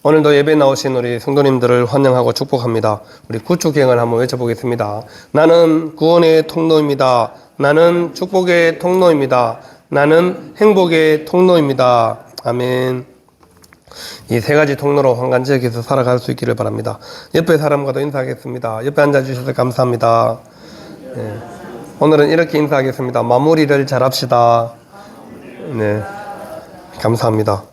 오늘도 예배 나오신 우리 성도님들을 환영하고 축복합니다. 우리 구축행을 한번 외쳐보겠습니다. 나는 구원의 통로입니다. 나는 축복의 통로입니다. 나는 행복의 통로입니다. 아멘. 이 세 가지 통로로 황간지역에서 살아갈 수 있기를 바랍니다. 옆에 사람과도 인사하겠습니다. 옆에 앉아주셔서 감사합니다. 네. 오늘은 이렇게 인사하겠습니다. 마무리를 잘합시다. 네, 감사합니다.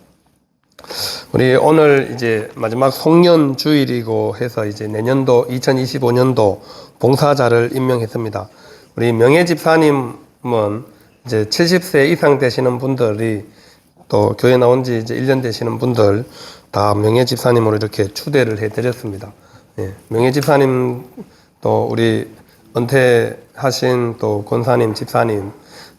우리 오늘 이제 마지막 송년 주일이고 해서 이제 내년도 2025년도 봉사자를 임명했습니다. 우리 명예 집사님은 이제 70세 이상 되시는 분들이 또 교회 나온 지 이제 1년 되시는 분들 다 명예 집사님으로 이렇게 추대를 해드렸습니다. 예, 명예 집사님 또 우리 은퇴하신 또 권사님, 집사님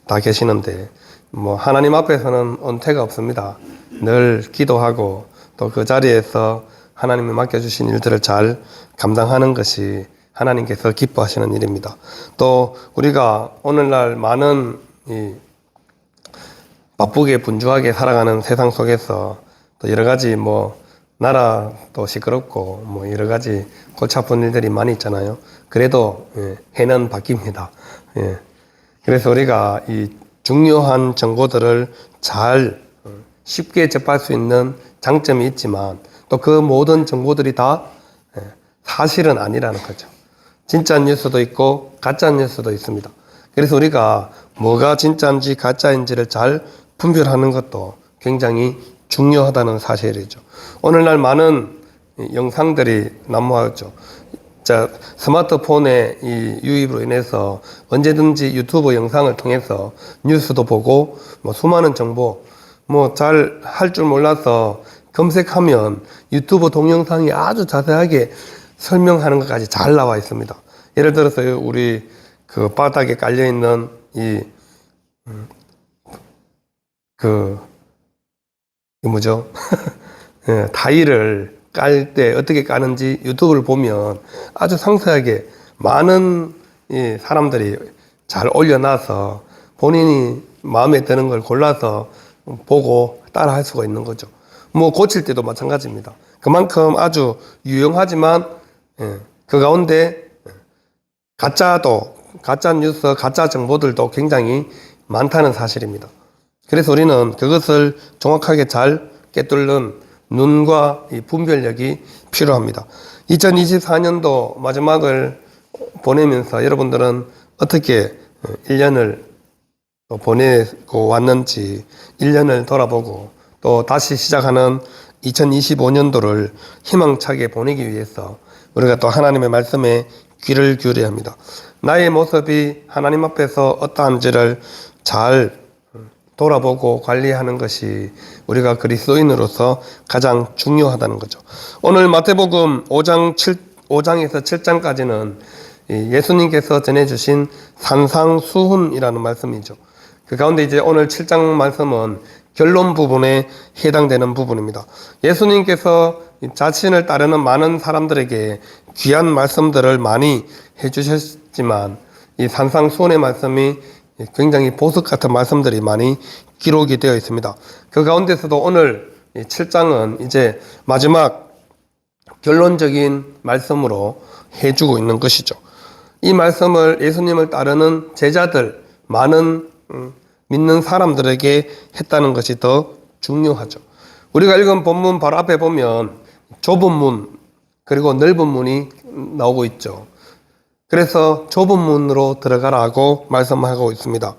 다 계시는데 뭐 하나님 앞에서는 은퇴가 없습니다. 늘 기도하고 또 그 자리에서 하나님이 맡겨주신 일들을 잘 감당하는 것이 하나님께서 기뻐하시는 일입니다. 또 우리가 오늘날 많은 바쁘게 분주하게 살아가는 세상 속에서 또 여러 가지 뭐 나라 또 시끄럽고 뭐 여러 가지 골치 아픈 일들이 많이 있잖아요. 그래도 해는 바뀝니다. 그래서 우리가 이 중요한 정보들을 잘 쉽게 접할 수 있는 장점이 있지만 또 그 모든 정보들이 다 사실은 아니라는 거죠. 진짜 뉴스도 있고 가짜 뉴스도 있습니다. 그래서 우리가 뭐가 진짜인지 가짜인지를 잘 분별하는 것도 굉장히 중요하다는 사실이죠. 오늘날 많은 영상들이 난무하죠. 자, 스마트폰의 이 유입으로 인해서 언제든지 유튜브 영상을 통해서 뉴스도 보고 뭐 수많은 정보 뭐 잘 할 줄 몰라서 검색하면 유튜브 동영상이 아주 자세하게 설명하는 것까지 잘 나와 있습니다. 예를 들어서 우리 그 바닥에 깔려 있는 뭐죠? 예, 타일을 깔 때 어떻게 까는지 유튜브를 보면 아주 상세하게 많은 사람들이 잘 올려놔서 본인이 마음에 드는 걸 골라서 보고 따라 할 수가 있는 거죠. 뭐 고칠 때도 마찬가지입니다. 그만큼 아주 유용하지만 그 가운데 가짜 뉴스, 가짜 정보들도 굉장히 많다는 사실입니다. 그래서 우리는 그것을 정확하게 잘 꿰뚫는 눈과 이 분별력이 필요합니다. 2024년도 마지막을 보내면서 여러분들은 어떻게 1년을 보내고 왔는지 1년을 돌아보고 또 다시 시작하는 2025년도를 희망차게 보내기 위해서 우리가 또 하나님의 말씀에 귀를 기울여야 합니다. 나의 모습이 하나님 앞에서 어떠한지를 잘 돌아보고 관리하는 것이 우리가 그리스도인으로서 가장 중요하다는 거죠. 오늘 마태복음 5장에서 7장까지는 예수님께서 전해주신 산상수훈이라는 말씀이죠. 그 가운데 이제 오늘 7장 말씀은 결론 부분에 해당되는 부분입니다. 예수님께서 자신을 따르는 많은 사람들에게 귀한 말씀들을 많이 해주셨지만 이 산상수훈의 말씀이 굉장히 보석 같은 말씀들이 많이 기록이 되어 있습니다. 그 가운데서도 오늘 7장은 이제 마지막 결론적인 말씀으로 해주고 있는 것이죠. 이 말씀을 예수님을 따르는 제자들, 많은 믿는 사람들에게 했다는 것이 더 중요하죠. 우리가 읽은 본문 바로 앞에 보면 좁은 문 그리고 넓은 문이 나오고 있죠. 그래서 좁은 문으로 들어가라고 말씀하고 있습니다.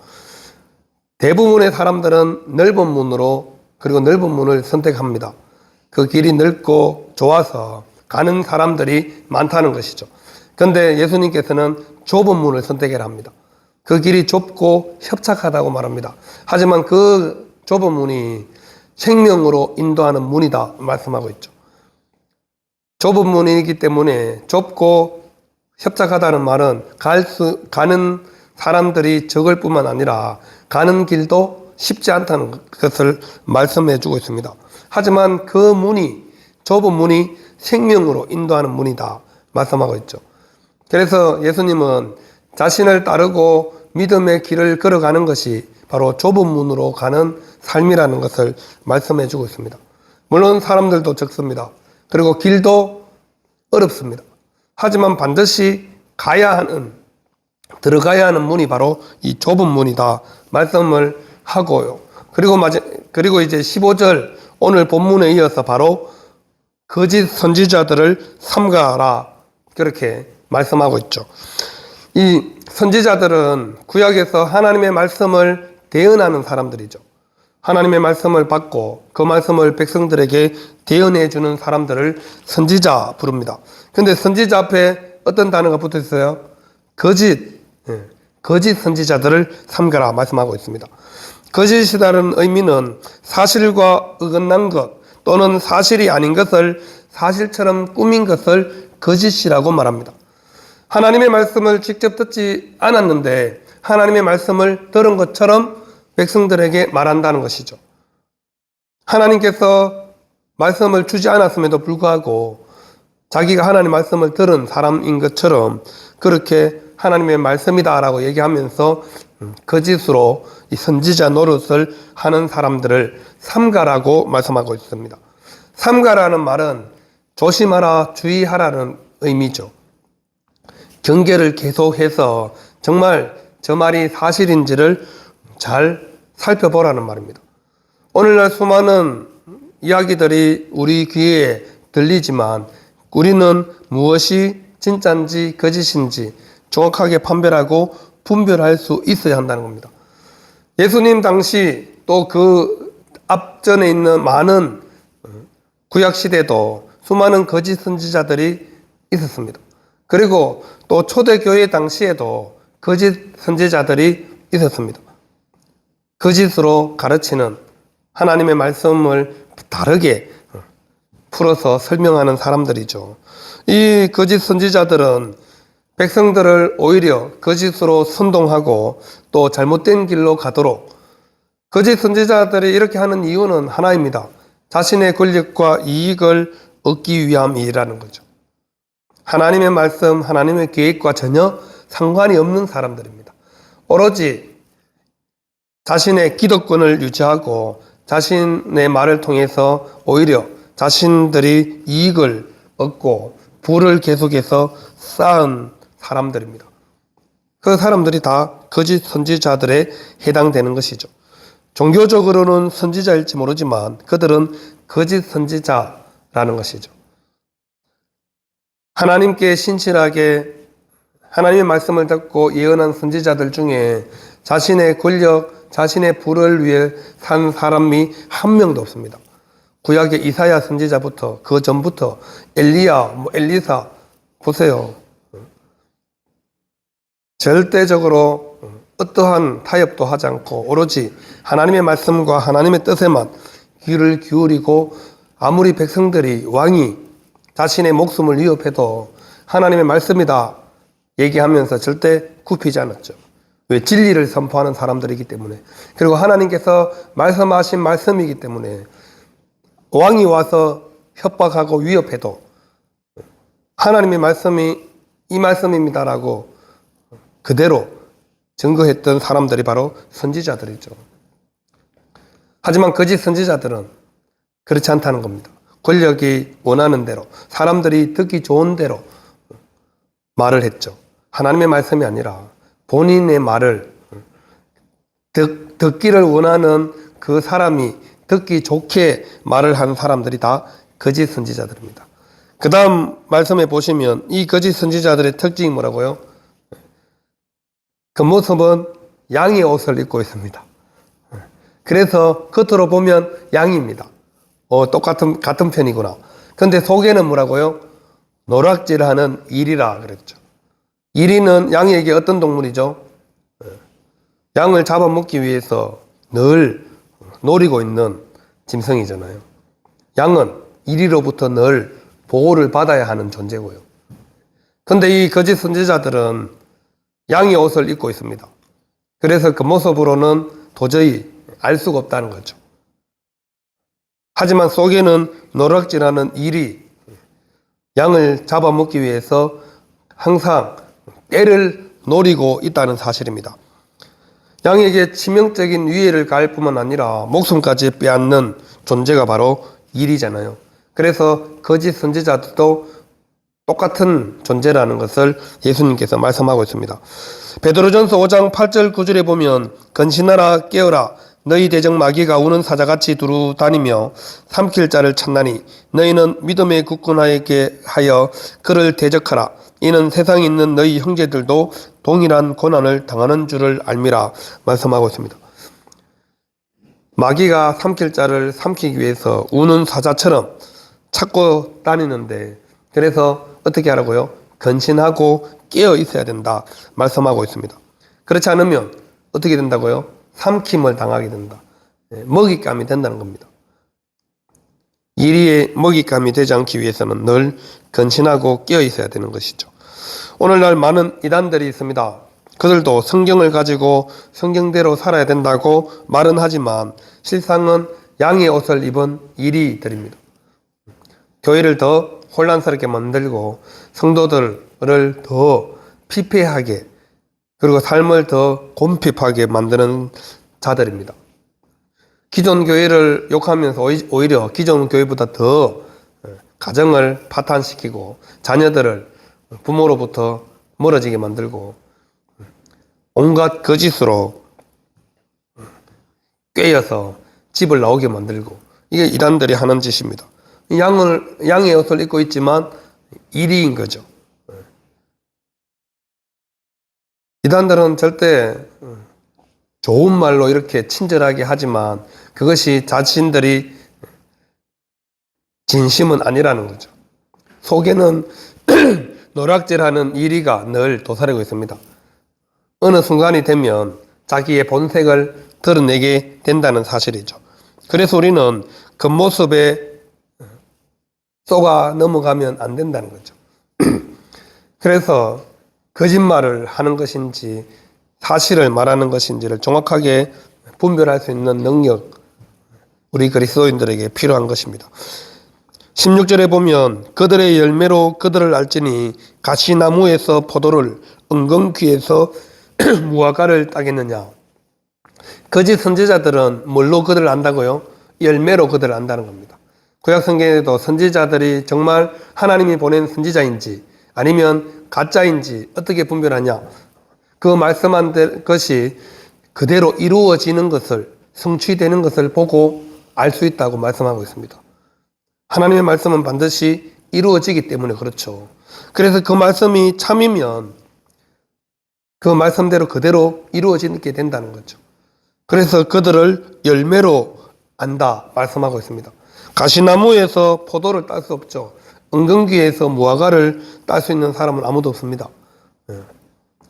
대부분의 사람들은 넓은 문으로 그리고 넓은 문을 선택합니다. 그 길이 넓고 좋아서 가는 사람들이 많다는 것이죠. 그런데 예수님께서는 좁은 문을 선택해라 합니다. 그 길이 좁고 협착하다고 말합니다. 하지만 그 좁은 문이 생명으로 인도하는 문이다 말씀하고 있죠. 좁은 문이기 때문에 좁고 협착하다는 말은 가는 사람들이 적을 뿐만 아니라 가는 길도 쉽지 않다는 것을 말씀해 주고 있습니다. 하지만 그 문이, 좁은 문이 생명으로 인도하는 문이다 말씀하고 있죠. 그래서 예수님은 자신을 따르고 믿음의 길을 걸어가는 것이 바로 좁은 문으로 가는 삶이라는 것을 말씀해 주고 있습니다. 물론 사람들도 적습니다. 그리고 길도 어렵습니다. 하지만 반드시 들어가야 하는 문이 바로 이 좁은 문이다 말씀을 하고요. 그리고 이제 15절 오늘 본문에 이어서 바로 거짓 선지자들을 삼가라 그렇게 말씀하고 있죠. 이 선지자들은 구약에서 하나님의 말씀을 대언하는 사람들이죠. 하나님의 말씀을 받고 그 말씀을 백성들에게 대언해 주는 사람들을 선지자 부릅니다. 근데 선지자 앞에 어떤 단어가 붙어 있어요? 거짓 선지자들을 삼가라 말씀하고 있습니다. 거짓이라는 의미는 사실과 어긋난 것 또는 사실이 아닌 것을 사실처럼 꾸민 것을 거짓이라고 말합니다. 하나님의 말씀을 직접 듣지 않았는데 하나님의 말씀을 들은 것처럼 백성들에게 말한다는 것이죠. 하나님께서 말씀을 주지 않았음에도 불구하고 자기가 하나님의 말씀을 들은 사람인 것처럼 그렇게 하나님의 말씀이다라고 얘기하면서 거짓으로 이 선지자 노릇을 하는 사람들을 삼가라고 말씀하고 있습니다. 삼가라는 말은 조심하라, 주의하라는 의미죠. 경계를 계속해서 정말 저 말이 사실인지를 잘 살펴보라는 말입니다. 오늘날 수많은 이야기들이 우리 귀에 들리지만 우리는 무엇이 진짜인지 거짓인지 정확하게 판별하고 분별할 수 있어야 한다는 겁니다. 예수님 당시 또 그 앞전에 있는 많은 구약시대도 수많은 거짓 선지자들이 있었습니다. 그리고 또 초대교회 당시에도 거짓 선지자들이 있었습니다. 거짓으로 가르치는 하나님의 말씀을 다르게 풀어서 설명하는 사람들이죠. 이 거짓 선지자들은 백성들을 오히려 거짓으로 선동하고 또 잘못된 길로 가도록 거짓 선지자들이 이렇게 하는 이유는 하나입니다. 자신의 권력과 이익을 얻기 위함이라는 거죠. 하나님의 말씀, 하나님의 계획과 전혀 상관이 없는 사람들입니다. 오로지 자신의 기득권을 유지하고 자신의 말을 통해서 오히려 자신들이 이익을 얻고 부를 계속해서 쌓은 사람들입니다. 그 사람들이 다 거짓 선지자들에 해당되는 것이죠. 종교적으로는 선지자일지 모르지만 그들은 거짓 선지자라는 것이죠. 하나님께 신실하게 하나님의 말씀을 듣고 예언한 선지자들 중에 자신의 권력, 자신의 부를 위해 산 사람이 한 명도 없습니다. 구약의 이사야 선지자부터 그 전부터 엘리야, 엘리사 보세요. 절대적으로 어떠한 타협도 하지 않고 오로지 하나님의 말씀과 하나님의 뜻에만 귀를 기울이고 아무리 백성들이 왕이 자신의 목숨을 위협해도 하나님의 말씀이다 얘기하면서 절대 굽히지 않았죠. 왜? 진리를 선포하는 사람들이기 때문에. 그리고 하나님께서 말씀하신 말씀이기 때문에 왕이 와서 협박하고 위협해도 하나님의 말씀이 이 말씀입니다라고 그대로 증거했던 사람들이 바로 선지자들이죠. 하지만 거짓 선지자들은 그렇지 않다는 겁니다. 권력이 원하는 대로, 사람들이 듣기 좋은 대로 말을 했죠. 하나님의 말씀이 아니라 본인의 말을 듣기를 원하는 그 사람이 듣기 좋게 말을 한 사람들이 다 거짓 선지자들입니다. 그 다음 말씀에 보시면 이 거짓 선지자들의 특징이 뭐라고요? 그 모습은 양의 옷을 입고 있습니다. 그래서 겉으로 보면 양입니다. 같은 편이구나. 근데 속에는 뭐라고요? 노락질하는 이리라 그랬죠. 이리는 양에게 어떤 동물이죠? 양을 잡아먹기 위해서 늘 노리고 있는 짐승이잖아요. 양은 이리로부터 늘 보호를 받아야 하는 존재고요. 근데 이 거짓 선지자들은 양의 옷을 입고 있습니다. 그래서 그 모습으로는 도저히 알 수가 없다는 거죠. 하지만 속에는 노락질하는 일이 양을 잡아먹기 위해서 항상 때를 노리고 있다는 사실입니다. 양에게 치명적인 위해를 가할 뿐만 아니라 목숨까지 빼앗는 존재가 바로 일이잖아요. 그래서 거짓 선지자들도 똑같은 존재라는 것을 예수님께서 말씀하고 있습니다. 베드로전서 5장 8절 9절에 보면 근신하라 깨어라 너희 대적 마귀가 우는 사자같이 두루 다니며 삼킬 자를 찾나니 너희는 믿음의 굳건하게 하여 그를 대적하라. 이는 세상에 있는 너희 형제들도 동일한 고난을 당하는 줄을 알미라 말씀하고 있습니다. 마귀가 삼킬 자를 삼키기 위해서 우는 사자처럼 찾고 다니는데 그래서 어떻게 하라고요? 근신하고 깨어 있어야 된다 말씀하고 있습니다. 그렇지 않으면 어떻게 된다고요? 삼킴을 당하게 된다. 먹잇감이 된다는 겁니다. 이리에 먹잇감이 되지 않기 위해서는 늘 근신하고 깨어 있어야 되는 것이죠. 오늘날 많은 이단들이 있습니다. 그들도 성경을 가지고 성경대로 살아야 된다고 말은 하지만 실상은 양의 옷을 입은 이리들입니다. 교회를 더 혼란스럽게 만들고 성도들을 더 피폐하게 그리고 삶을 더 곰핍하게 만드는 자들입니다. 기존 교회를 욕하면서 오히려 기존 교회보다 더 가정을 파탄시키고 자녀들을 부모로부터 멀어지게 만들고 온갖 거짓으로 꿰어서 집을 나오게 만들고 이게 이단들이 하는 짓입니다. 양의 옷을 입고 있지만 이리인 거죠. 이단들은 절대 좋은 말로 이렇게 친절하게 하지만 그것이 자신들이 진심은 아니라는 거죠. 속에는 노략질하는 이리가 늘 도사리고 있습니다. 어느 순간이 되면 자기의 본색을 드러내게 된다는 사실이죠. 그래서 우리는 겉모습에 속아 넘어가면 안 된다는 거죠. 그래서 거짓말을 하는 것인지 사실을 말하는 것인지를 정확하게 분별할 수 있는 능력, 우리 그리스도인들에게 필요한 것입니다. 16절에 보면 그들의 열매로 그들을 알지니 가시나무에서 포도를 은근귀에서 무화과를 따겠느냐. 거짓 선지자들은 뭘로 그들을 안다고요? 열매로 그들을 안다는 겁니다. 구약 성경에도 선지자들이 정말 하나님이 보낸 선지자인지 아니면 가짜인지 어떻게 분별하냐? 그 말씀한 것이 그대로 이루어지는 것을, 성취되는 것을 보고 알 수 있다고 말씀하고 있습니다. 하나님의 말씀은 반드시 이루어지기 때문에 그렇죠. 그래서 그 말씀이 참이면 그 말씀대로 그대로 이루어지게 된다는 거죠. 그래서 그들을 열매로 안다 말씀하고 있습니다. 가시나무에서 포도를 딸 수 없죠. 은근귀에서 무화과를 딸 수 있는 사람은 아무도 없습니다.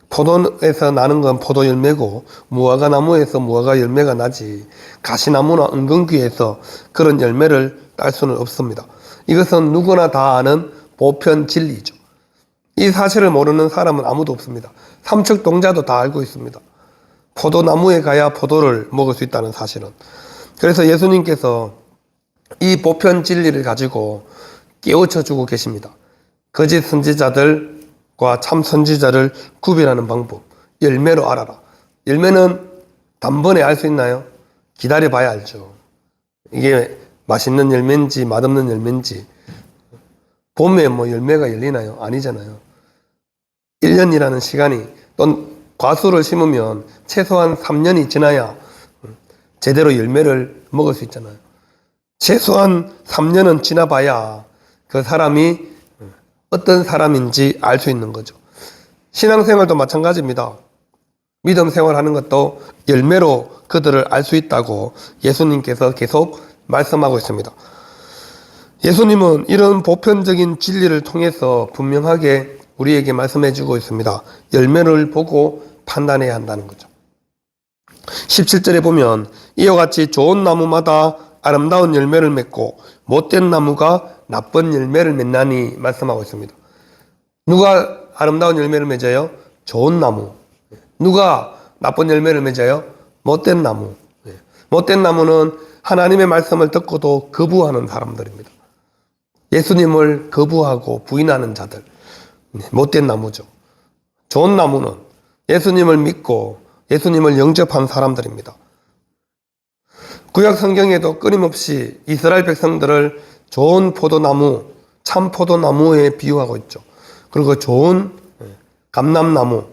포도에서 나는 건 포도 열매고 무화과 나무에서 무화과 열매가 나지 가시나무나 은근귀에서 그런 열매를 딸 수는 없습니다. 이것은 누구나 다 아는 보편 진리죠. 이 사실을 모르는 사람은 아무도 없습니다. 삼척동자도 다 알고 있습니다. 포도나무에 가야 포도를 먹을 수 있다는 사실은. 그래서 예수님께서 이 보편 진리를 가지고 깨우쳐 주고 계십니다. 거짓 선지자들과 참 선지자를 구별하는 방법. 열매로 알아라. 열매는 단번에 알 수 있나요? 기다려 봐야 알죠. 이게 맛있는 열매인지 맛없는 열매인지. 봄에 뭐 열매가 열리나요? 아니잖아요. 1년이라는 시간이, 또 과수를 심으면 최소한 3년이 지나야 제대로 열매를 먹을 수 있잖아요. 최소한 3년은 지나봐야 그 사람이 어떤 사람인지 알 수 있는 거죠. 신앙생활도 마찬가지입니다. 믿음 생활하는 것도 열매로 그들을 알 수 있다고 예수님께서 계속 말씀하고 있습니다. 예수님은 이런 보편적인 진리를 통해서 분명하게 우리에게 말씀해 주고 있습니다. 열매를 보고 판단해야 한다는 거죠. 17절에 보면 이와 같이 좋은 나무마다 아름다운 열매를 맺고 못된 나무가 나쁜 열매를 맺나니 말씀하고 있습니다. 누가 아름다운 열매를 맺어요? 좋은 나무. 누가 나쁜 열매를 맺어요? 못된 나무. 못된 나무는 하나님의 말씀을 듣고도 거부하는 사람들입니다. 예수님을 거부하고 부인하는 자들. 못된 나무죠. 좋은 나무는 예수님을 믿고 예수님을 영접한 사람들입니다. 구약 성경에도 끊임없이 이스라엘 백성들을 좋은 포도나무, 참 포도나무에 비유하고 있죠. 그리고 좋은 감람나무,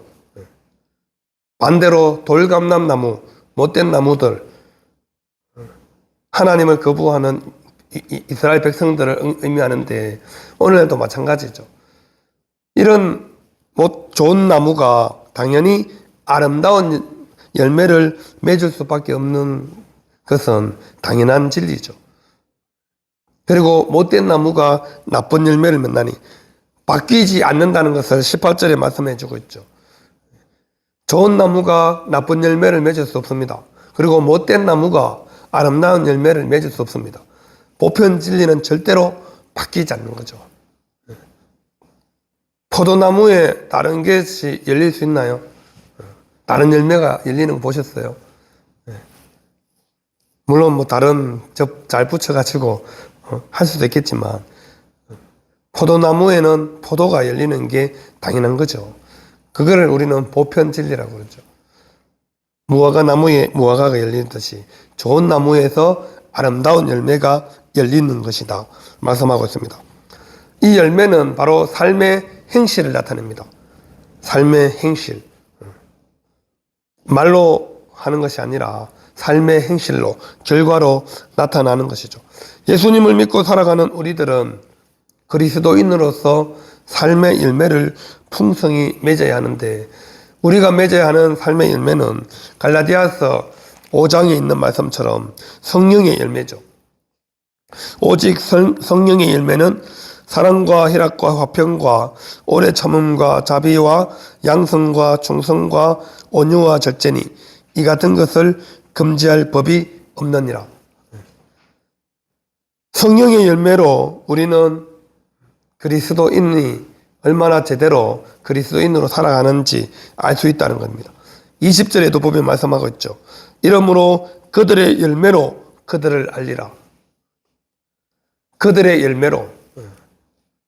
반대로 돌감람나무, 못된 나무들, 하나님을 거부하는 이스라엘 백성들을 의미하는데 오늘도 마찬가지죠. 이런 좋은 나무가 당연히 아름다운 열매를 맺을 수밖에 없는 것은 당연한 진리죠. 그리고 못된 나무가 나쁜 열매를 맺나니 바뀌지 않는다는 것을 18절에 말씀해 주고 있죠. 좋은 나무가 나쁜 열매를 맺을 수 없습니다. 그리고 못된 나무가 아름다운 열매를 맺을 수 없습니다. 보편 진리는 절대로 바뀌지 않는 거죠. 포도나무에 다른 것이 열릴 수 있나요? 다른 열매가 열리는 거 보셨어요? 물론 뭐 다른 접 잘 붙여가지고 할 수도 있겠지만 포도나무에는 포도가 열리는 게 당연한 거죠. 그거를 우리는 보편 진리라고 그러죠. 무화과 나무에 무화과가 열리듯이 좋은 나무에서 아름다운 열매가 열리는 것이다 말씀하고 있습니다. 이 열매는 바로 삶의 행실을 나타냅니다. 삶의 행실. 말로 하는 것이 아니라 삶의 행실로, 결과로 나타나는 것이죠. 예수님을 믿고 살아가는 우리들은 그리스도인으로서 삶의 열매를 풍성히 맺어야 하는데, 우리가 맺어야 하는 삶의 열매는 갈라디아서 5장에 있는 말씀처럼 성령의 열매죠. 오직 성령의 열매는 사랑과 희락과 화평과 오래 참음과 자비와 양성과 충성과 온유와 절제니 이 같은 것을 금지할 법이 없느니라. 성령의 열매로 우리는 그리스도인이 얼마나 제대로 그리스도인으로 살아가는지 알 수 있다는 겁니다. 20절에도 보면 말씀하고 있죠. 이러므로 그들의 열매로 그들을 알리라. 그들의 열매로.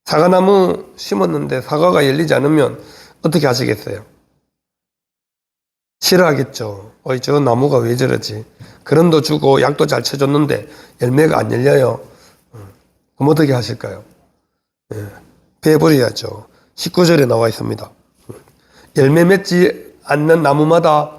사과나무 심었는데 사과가 열리지 않으면 어떻게 하시겠어요? 싫어하겠죠. 어이, 저 나무가 왜 저러지? 그런도 주고 약도 잘 쳐줬는데 열매가 안 열려요. 그럼 어떻게 하실까요? 베어버려야죠. 19절에 나와 있습니다. 열매 맺지 않는 나무마다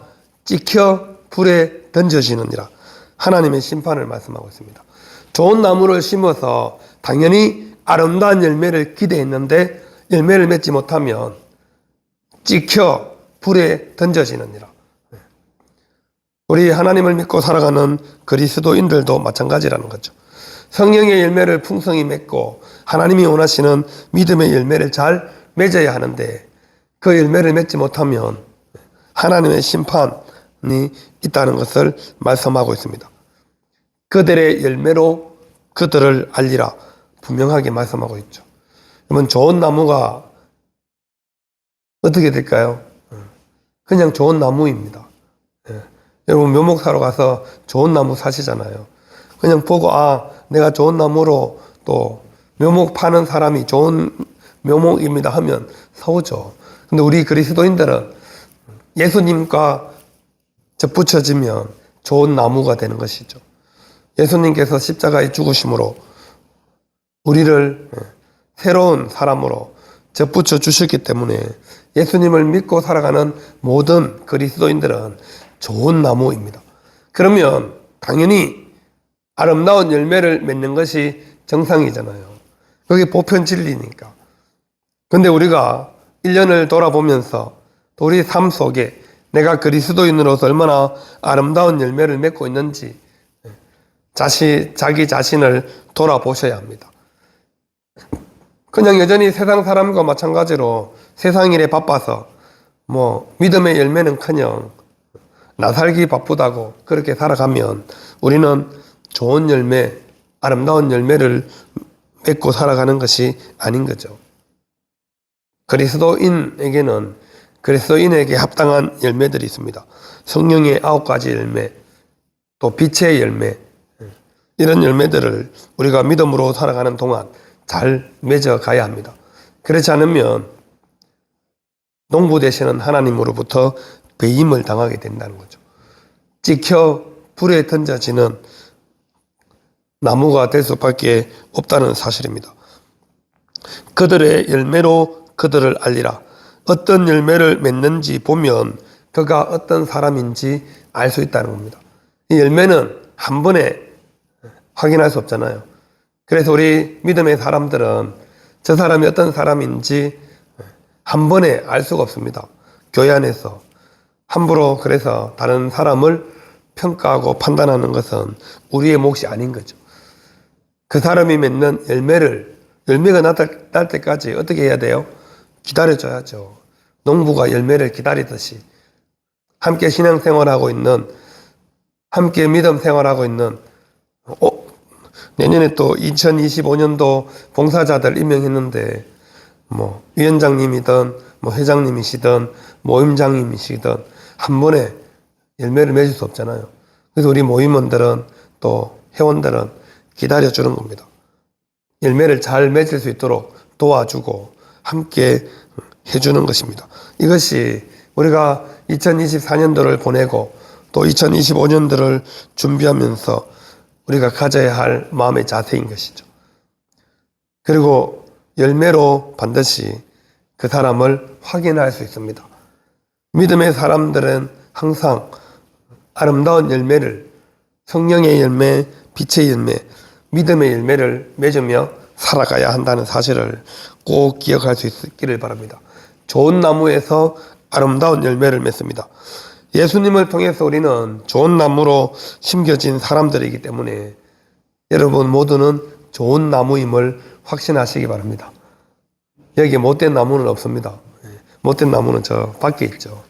찍혀 불에 던져지느니라. 하나님의 심판을 말씀하고 있습니다. 좋은 나무를 심어서 당연히 아름다운 열매를 기대했는데 열매를 맺지 못하면 찍혀 불에 던져지느니라. 우리 하나님을 믿고 살아가는 그리스도인들도 마찬가지라는 거죠. 성령의 열매를 풍성히 맺고 하나님이 원하시는 믿음의 열매를 잘 맺어야 하는데 그 열매를 맺지 못하면 하나님의 심판이 있다는 것을 말씀하고 있습니다. 그들의 열매로 그들을 알리라 분명하게 말씀하고 있죠. 그러면 좋은 나무가 어떻게 될까요? 그냥 좋은 나무입니다. 여러분 묘목 사러 가서 좋은 나무 사시잖아요. 그냥 보고 내가 좋은 나무로 또 묘목 파는 사람이 좋은 묘목입니다 하면 사오죠. 근데 우리 그리스도인들은 예수님과 접붙여지면 좋은 나무가 되는 것이죠. 예수님께서 십자가의 죽으심으로 우리를 새로운 사람으로 접붙여 주셨기 때문에 예수님을 믿고 살아가는 모든 그리스도인들은 좋은 나무입니다. 그러면 당연히 아름다운 열매를 맺는 것이 정상이잖아요. 그게 보편 진리니까. 근데 우리가 1년을 돌아보면서 또 우리 삶 속에 내가 그리스도인으로서 얼마나 아름다운 열매를 맺고 있는지 자기 자신을 돌아보셔야 합니다. 그냥 여전히 세상 사람과 마찬가지로 세상 일에 바빠서 믿음의 열매는커녕 나 살기 바쁘다고 그렇게 살아가면 우리는 좋은 열매, 아름다운 열매를 맺고 살아가는 것이 아닌 거죠. 그리스도인에게는 그리스도인에게 합당한 열매들이 있습니다. 성령의 9가지 열매, 또 빛의 열매, 이런 열매들을 우리가 믿음으로 살아가는 동안 잘 맺어가야 합니다. 그렇지 않으면 농부 되시는 하나님으로부터 배임을 당하게 된다는 거죠. 찍혀 불에 던져지는 나무가 될 수밖에 없다는 사실입니다. 그들의 열매로 그들을 알리라. 어떤 열매를 맺는지 보면 그가 어떤 사람인지 알 수 있다는 겁니다. 이 열매는 한 번에 확인할 수 없잖아요. 그래서 우리 믿음의 사람들은 저 사람이 어떤 사람인지 한 번에 알 수가 없습니다. 교회 안에서 함부로 그래서 다른 사람을 평가하고 판단하는 것은 우리의 몫이 아닌 거죠. 그 사람이 맺는 열매가 날 때까지 어떻게 해야 돼요? 기다려줘야죠. 농부가 열매를 기다리듯이 함께 신앙생활하고 있는, 함께 믿음 생활하고 있는, 내년에 또 2025년도 봉사자들 임명했는데 위원장님이든 회장님이시든 모임장님이시든 한 번에 열매를 맺을 수 없잖아요. 그래서 우리 모임원들은 또 회원들은 기다려주는 겁니다. 열매를 잘 맺을 수 있도록 도와주고 함께 해주는 것입니다. 이것이 우리가 2024년도를 보내고 또 2025년도를 준비하면서 우리가 가져야 할 마음의 자세인 것이죠. 그리고 열매로 반드시 그 사람을 확인할 수 있습니다. 믿음의 사람들은 항상 아름다운 열매를, 성령의 열매, 빛의 열매, 믿음의 열매를 맺으며 살아가야 한다는 사실을 꼭 기억할 수 있기를 바랍니다. 좋은 나무에서 아름다운 열매를 맺습니다. 예수님을 통해서 우리는 좋은 나무로 심겨진 사람들이기 때문에 여러분 모두는 좋은 나무임을 확신하시기 바랍니다. 여기 못된 나무는 없습니다. 못된 나무는 저 밖에 있죠.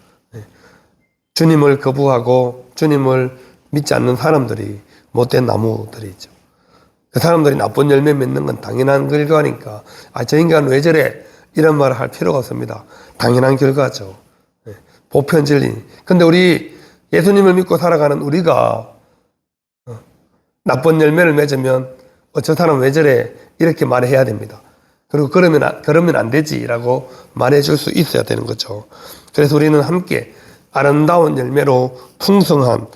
주님을 거부하고 주님을 믿지 않는 사람들이 못된 나무들이 있죠. 그 사람들이 나쁜 열매 맺는 건 당연한 결과니까 저 인간 왜 저래? 이런 말을 할 필요가 없습니다. 당연한 결과죠. 보편 진리. 근데 우리 예수님을 믿고 살아가는 우리가 나쁜 열매를 맺으면 저 사람 왜 저래? 이렇게 말해야 됩니다. 그리고 그러면 안 되지라고 말해줄 수 있어야 되는 거죠. 그래서 우리는 함께 아름다운 열매로 풍성한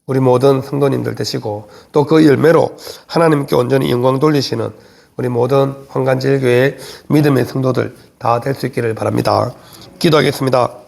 우리 모든 성도님들 되시고 또 그 열매로 하나님께 온전히 영광 돌리시는 우리 모든 황간제일교회 믿음의 성도들 다 될 수 있기를 바랍니다. 기도하겠습니다.